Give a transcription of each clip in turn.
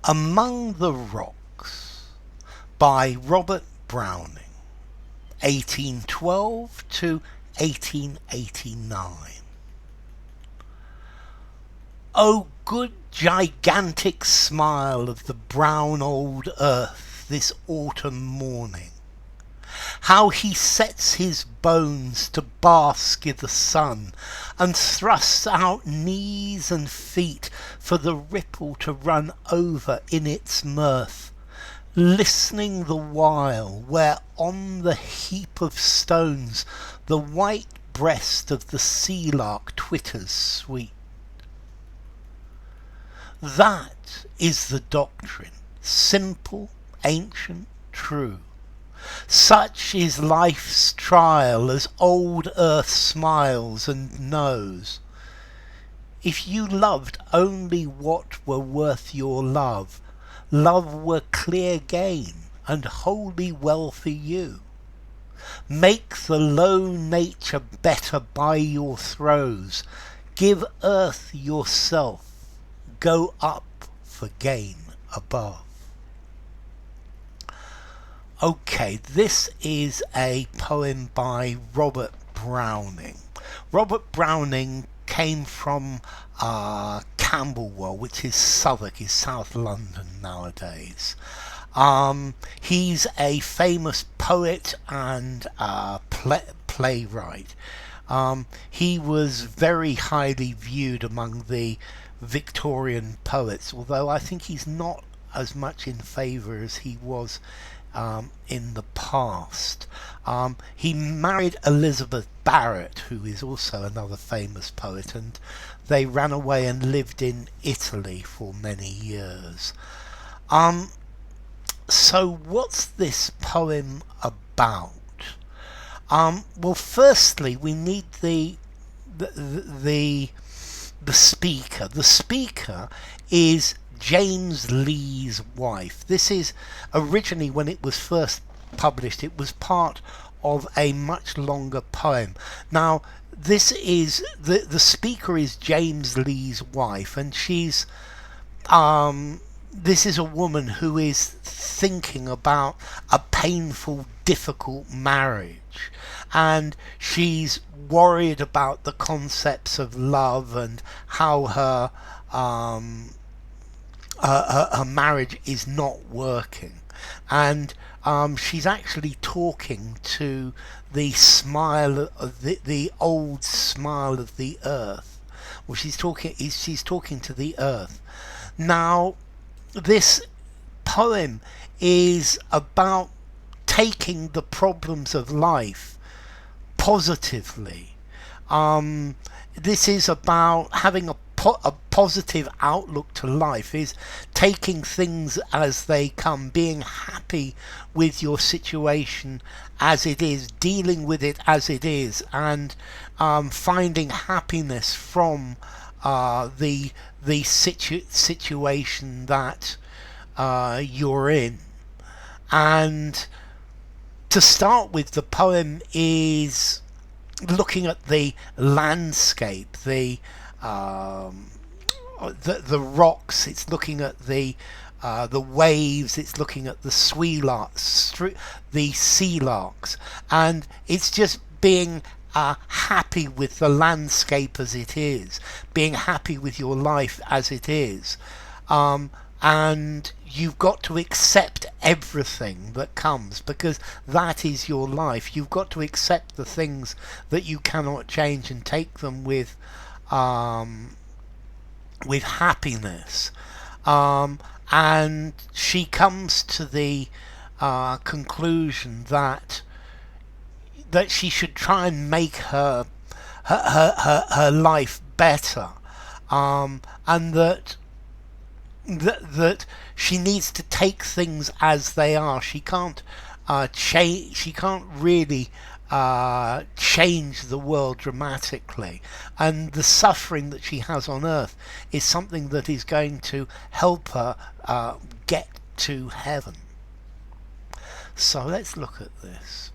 Among the Rocks by Robert Browning, 1812 to 1889. O good gigantic smile of the brown old earth this autumn morning, how he sets his bones to bask i' the sun, and thrusts out knees and feet for the ripple to run over in its mirth, listening the while where on the heap of stones the white breast of the sea lark twitters sweet. That is the doctrine, simple, ancient, true. Such is life's trial as old earth smiles and knows. If you loved only what were worth your love, love were clear gain and wholly well for you. Make the low nature better by your throes. Give earth yourself. Go up for gain above. Okay, this is a poem by Robert Browning. Robert Browning came from Camberwell, which is Southwark, is South London nowadays. He's a famous poet and playwright. He was very highly viewed among the Victorian poets, although I think he's not as much in favour as he was in the past. He married Elizabeth Barrett, who is also another famous poet, and they ran away and lived in Italy for many years. So what's this poem about? Well, firstly, we need the speaker. The speaker is James Lee's wife. This is originally, when it was first published, it was part of a much longer poem. Now, this is the speaker is James Lee's wife, and she's this is a woman who is thinking about a painful, difficult marriage, and she's worried about the concepts of love and how her marriage is not working. And she's actually talking to the smile of the old smile of the earth. Well, she's talking to the earth. Now, this poem is about taking the problems of life positively. This is about having a positive outlook to life, is taking things as they come, being happy with your situation as it is, dealing with it as it is, and finding happiness from the situation that you're in. And to start with, the poem is looking at the landscape, the rocks. It's looking at the waves. It's looking at the sea larks, and it's just being happy with the landscape as it is, being happy with your life as it is, and you've got to accept everything that comes, because that is your life. You've got to accept the things that you cannot change and take them with happiness. And she comes to the conclusion that she should try and make her life better, and that she needs to take things as they are. She can't she can't really change the world dramatically, and the suffering that she has on earth is something that is going to help her get to heaven. So let's look at this.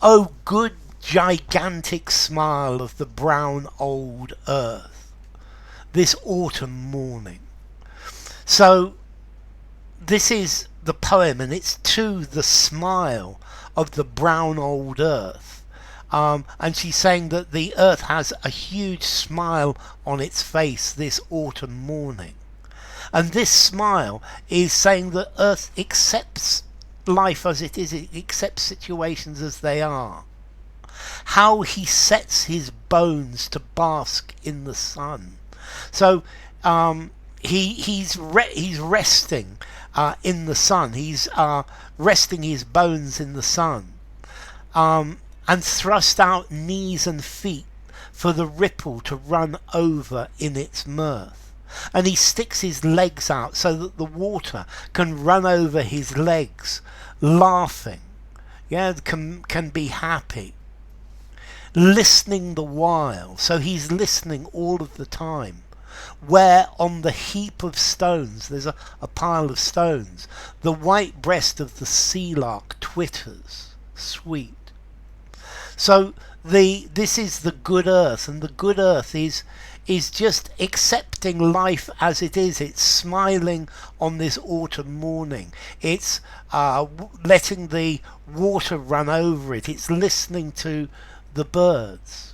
Oh, good gigantic smile of the brown old earth, this autumn morning. So this is the poem, and it's to the smile of the brown old earth. And she's saying that the earth has a huge smile on its face this autumn morning. And this smile is saying that earth accepts life as it is, it accepts situations as they are. How he sets his bones to bask in the sun. So he's resting in the sun. He's resting his bones in the sun, and thrust out knees and feet for the ripple to run over in its mirth. And he sticks his legs out so that the water can run over his legs, laughing. Yeah, can be happy. Listening the while, so he's listening all of the time. Where on the heap of stones, there's a pile of stones, the white breast of the sea lark twitters, sweet. So this is the good earth, and the good earth is just accepting life as it is. It's smiling on this autumn morning. It's letting the water run over it. It's listening to the birds.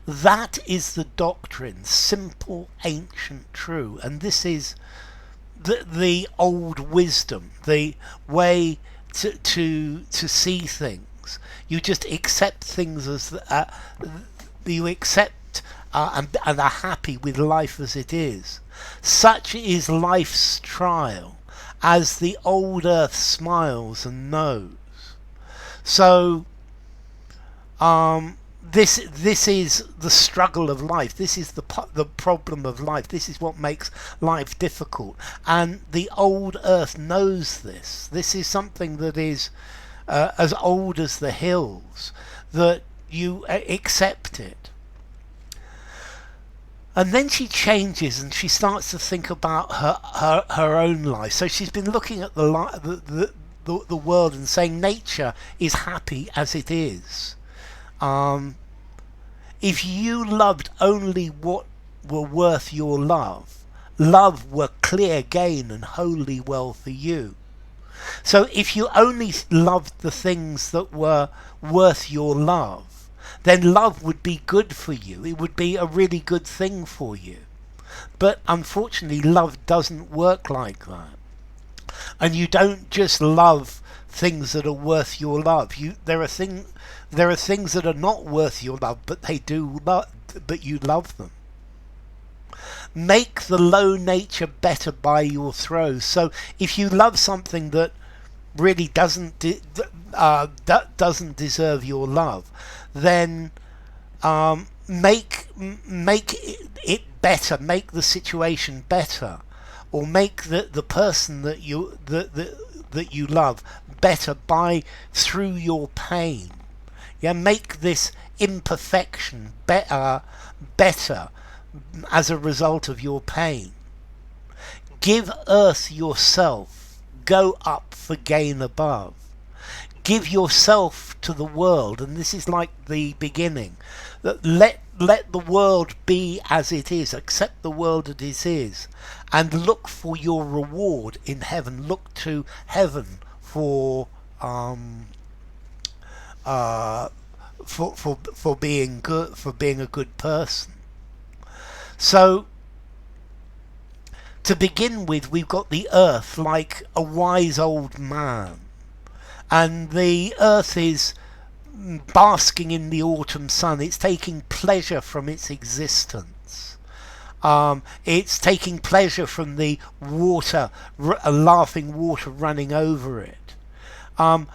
That is the doctrine, simple, ancient, true. And this is the old wisdom, the way to see things. You just accept things as you accept and are happy with life as it is. Such is life's trial, as the old earth smiles and knows. So this is the struggle of life. This is the problem of life. This is what makes life difficult. And the old earth knows this. This is something that is as old as the hills, that you accept it. And then she changes and she starts to think about her own life. So she's been looking at the world and saying nature is happy as it is. If you loved only what were worth your love, love were clear gain and wholly well for you. So if you only loved the things that were worth your love, then love would be good for you. It would be a really good thing for you. But unfortunately, love doesn't work like that. And you don't just love things that are worth your love. There are things that are not worth your love, but but you love them. Make the low nature better by your throes. So if you love something that really doesn't deserve your love, then make it better. Make the situation better, or make the person that you love better through your pain. Yeah, make this imperfection better as a result of your pain. Give earth yourself, go up for gain above. Give yourself to the world, and this is like the beginning. Let the world be as it is, accept the world as it is, and look for your reward in heaven. Look to heaven for being good, for being a good person. So to begin with, we've got the earth like a wise old man, and the earth is basking in the autumn sun. It's taking pleasure from its existence. It's taking pleasure from the water, laughing water running over it. And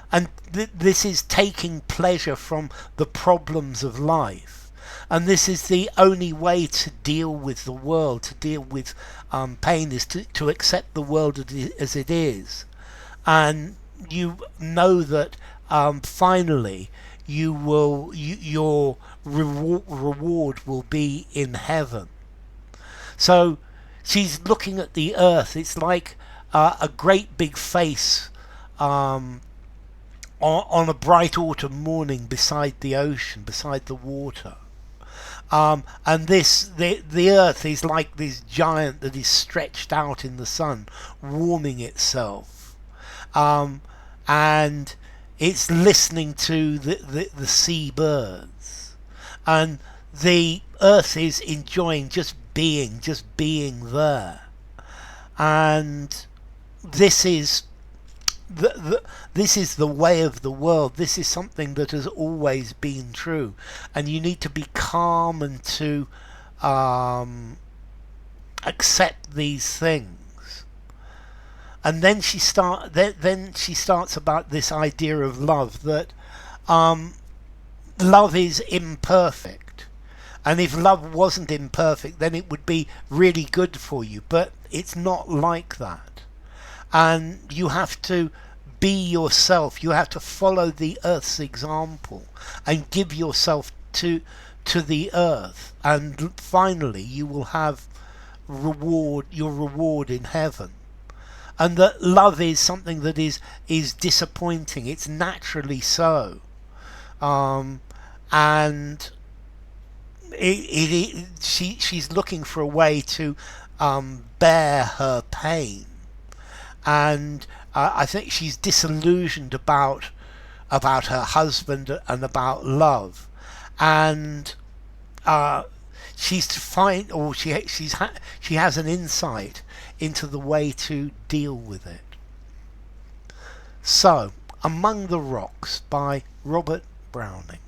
this is taking pleasure from the problems of life. And this is the only way to deal with the world, to deal with pain, is to accept the world as it is. And you know that finally your reward will be in heaven. So she's looking at the earth. It's like a great big face on a bright autumn morning beside the ocean, beside the water. And the earth is like this giant that is stretched out in the sun, warming itself, and it's listening to the sea birds, and the earth is enjoying just being there. And this is this is the way of the world. This is something that has always been true, and you need to be calm and to accept these things. And then she starts about this idea of love, that love is imperfect, and if love wasn't imperfect, then it would be really good for you. But it's not like that. And you have to be yourself. You have to follow the earth's example and give yourself to the earth, and finally you will have your reward in heaven. And that love is something that is disappointing. It's naturally so, and she's looking for a way to bear her pain. And I think she's disillusioned about her husband and about love, and she's to find, or she has an insight into the way to deal with it. So, Among the Rocks by Robert Browning.